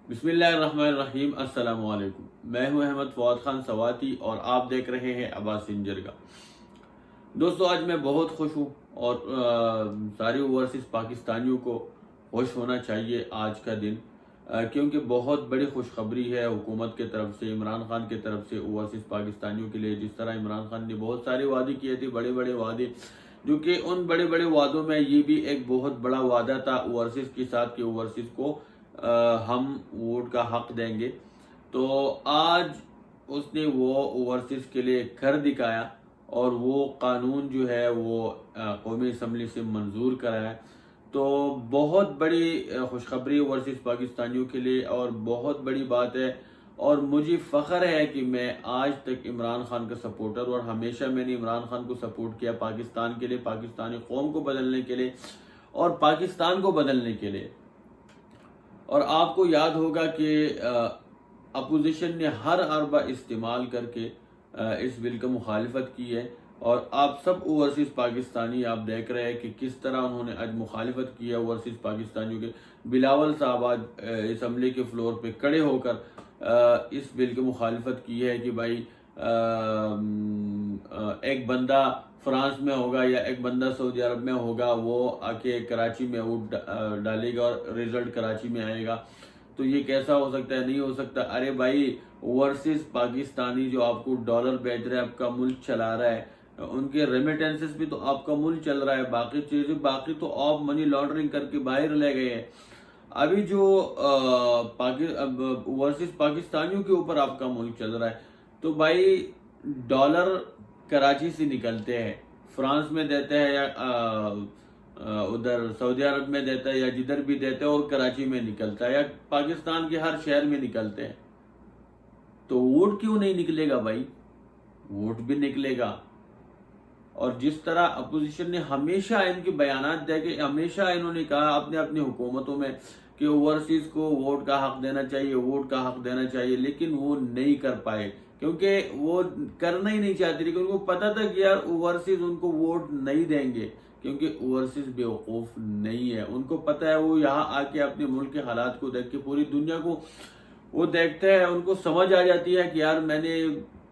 بسم اللہ الرحمن الرحیم۔ السلام علیکم، میں ہوں احمد فواد خان سواتی اور آپ دیکھ رہے ہیں عباس سنجرگا۔ دوستو، آج میں بہت خوش ہوں اور سارے اوورسیز پاکستانیوں کو خوش ہونا چاہیے آج کا دن، کیونکہ بہت بڑی خوشخبری ہے حکومت کے طرف سے، عمران خان کے طرف سے اوورسیز پاکستانیوں کے لیے۔ جس طرح عمران خان نے بہت سارے وعدے کیے تھے، بڑے بڑے وعدے، جو کہ ان بڑے بڑے وعدوں میں یہ بھی ایک بہت بڑا وعدہ تھا اوورسیز کے ساتھ کہ اوورسیز کو ہم ووٹ کا حق دیں گے۔ تو آج اس نے وہ اوورسیز کے لیے کر دکھایا اور وہ قانون جو ہے وہ قومی اسمبلی سے منظور کرایا۔ تو بہت بڑی خوشخبری اوورسیز پاکستانیوں کے لیے اور بہت بڑی بات ہے، اور مجھے فخر ہے کہ میں آج تک عمران خان کا سپورٹر، اور ہمیشہ میں نے عمران خان کو سپورٹ کیا پاکستان کے لیے، پاکستانی قوم کو بدلنے کے لیے اور پاکستان کو بدلنے کے لیے۔ اور آپ کو یاد ہوگا کہ اپوزیشن نے ہر حربہ استعمال کر کے اس بل کا مخالفت کی ہے، اور آپ سب اوورسیز پاکستانی آپ دیکھ رہے ہیں کہ کس طرح انہوں نے آج مخالفت کی ہے اوورسیز پاکستانیوں کے۔ بلاول صاحب آج اسمبلی کے فلور پہ کھڑے ہو کر اس بل کی مخالفت کی ہے کہ بھائی ایک بندہ فرانس میں ہوگا یا ایک بندہ سعودی عرب میں ہوگا، وہ آ کے کراچی میں ووٹ ڈالے گا اور ریزلٹ کراچی میں آئے گا، تو یہ کیسا ہو سکتا ہے؟ نہیں ہو سکتا۔ ارے بھائی، اوورسیز پاکستانی جو آپ کو ڈالر بیچ رہے ہیں، آپ کا ملک چلا رہا ہے، ان کے ریمیٹنسز بھی تو آپ کا ملک چل رہا ہے، باقی چیزیں باقی تو آپ منی لانڈرنگ کر کے باہر لے گئے ہیں۔ ابھی جو اوورسیز پاکستانیوں کے اوپر آپ کا ملک چل رہا ہے، تو بھائی ڈالر کراچی سے نکلتے ہیں، فرانس میں دیتے ہیں یا ادھر سعودی عرب میں دیتا ہے یا جدھر بھی دیتے ہیں، اور کراچی میں نکلتا ہے یا پاکستان کے ہر شہر میں نکلتے ہیں۔ تو ووٹ کیوں نہیں نکلے گا بھائی؟ ووٹ بھی نکلے گا۔ اور جس طرح اپوزیشن نے ہمیشہ ان کے بیانات دے کے ہمیشہ انہوں نے کہا اپنی حکومتوں میں کہ اوورسیز کو ووٹ کا حق دینا چاہیے، ووٹ کا حق دینا چاہیے، لیکن وہ نہیں کر پائے، کیونکہ وہ کرنا ہی نہیں چاہتے تھے، کیونکہ ان کو پتا تھا کہ یار اوورسیز ان کو ووٹ نہیں دیں گے، کیونکہ اوورسیز بیوقوف نہیں ہے۔ ان کو پتا ہے وہ یہاں آ کے اپنے ملک کے حالات کو دیکھ کے پوری دنیا کو وہ دیکھتے ہیں، ان کو سمجھ آ جاتی ہے کہ یار میں نے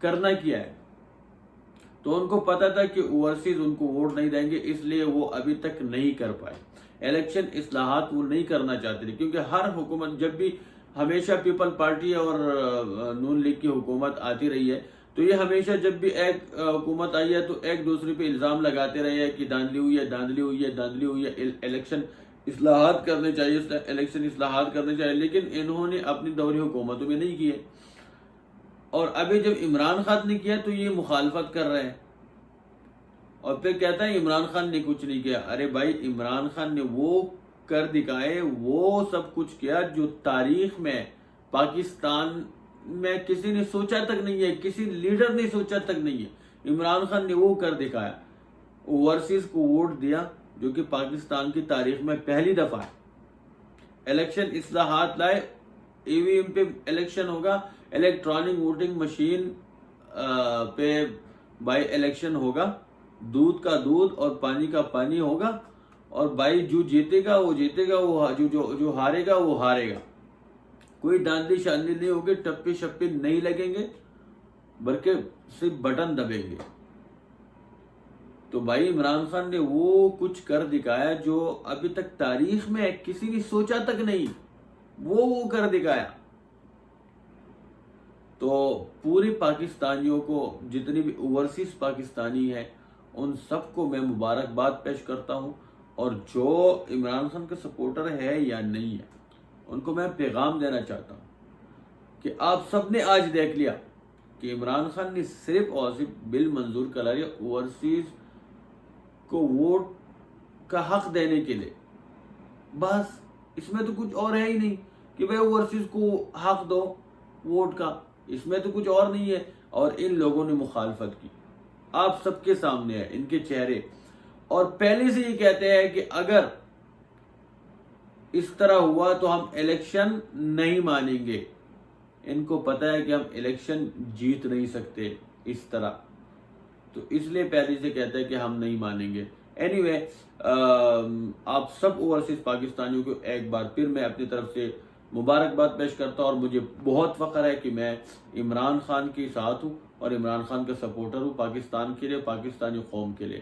کرنا کیا ہے۔ تو ان کو پتا تھا کہ اوورسیز ان کو ووٹ نہیں دیں گے، اس لیے وہ ابھی تک نہیں کر پائے الیکشن اصلاحات، وہ نہیں کرنا چاہتے تھے، کیونکہ ہر حکومت جب بھی ہمیشہ پیپل پارٹی اور نون لیگ کی حکومت آتی رہی ہے، تو یہ ہمیشہ جب بھی ایک حکومت آئی ہے تو ایک دوسرے پہ الزام لگاتے رہے ہیں کہ دھاندلی ہوئی ہے، دھاندلی ہوئی ہے، دھاندلی ہوئی ہے، الیکشن اصلاحات کرنے چاہیے، الیکشن اصلاحات کرنے چاہیے، لیکن انہوں نے اپنی دوری حکومتوں میں نہیں کیے۔ اور ابھی جب عمران خان نے کیا تو یہ مخالفت کر رہے ہیں، اور پھر کہتا ہے عمران خان نے کچھ نہیں کیا۔ ارے بھائی، عمران خان نے وہ کر دکھائے، وہ سب کچھ کیا جو تاریخ میں پاکستان میں کسی نے سوچا تک نہیں ہے، کسی لیڈر نے سوچا تک نہیں ہے۔ عمران خان نے وہ کر دکھایا، اوورسیز کو ووٹ دیا، جو کہ پاکستان کی تاریخ میں پہلی دفعہ ہے۔ الیکشن اصلاحات لائے، ای وی ایم پہ الیکشن ہوگا، الیکٹرانک ووٹنگ مشین پہ بائی الیکشن ہوگا، دودھ کا دودھ اور پانی کا پانی ہوگا، اور بھائی جو جیتے گا وہ جیتے گا، وہ جو ہارے گا وہ ہارے گا۔ کوئی داندلی شاندلی نہیں ہوگی، ٹپے شپے نہیں لگیں گے، بلکہ صرف بٹن دبیں گے۔ تو بھائی عمران خان نے وہ کچھ کر دکھایا جو ابھی تک تاریخ میں کسی نے سوچا تک نہیں، وہ کر دکھایا۔ تو پوری پاکستانیوں کو، جتنی بھی اوورسیز پاکستانی ہیں، ان سب کو میں مبارکباد پیش کرتا ہوں، اور جو عمران خان کا سپورٹر ہے یا نہیں ہے، ان کو میں پیغام دینا چاہتا ہوں کہ آپ سب نے آج دیکھ لیا کہ عمران خان نے صرف اور صرف بل منظور کرا لیا اوورسیز کو ووٹ کا حق دینے کے لیے، بس۔ اس میں تو کچھ اور ہے ہی نہیں کہ بھائی اوورسیز کو حق دو ووٹ کا، اس میں تو کچھ اور نہیں ہے۔ اور ان لوگوں نے مخالفت کی، آپ سب کے سامنے ہے ان کے چہرے، اور پہلے سے یہ کہتے ہیں کہ اگر اس طرح ہوا تو ہم الیکشن نہیں مانیں گے۔ ان کو پتا ہے کہ ہم الیکشن جیت نہیں سکتے اس طرح، تو اس لیے پہلے سے کہتے ہیں کہ ہم نہیں مانیں گے۔ اینی وے، آپ سب اوورسیز پاکستانیوں کو ایک بار پھر میں اپنی طرف سے مبارکباد پیش کرتا ہوں، اور مجھے بہت فخر ہے کہ میں عمران خان کے ساتھ ہوں اور عمران خان کا سپورٹر ہوں، پاکستان کے لیے، پاکستانی قوم کے لیے۔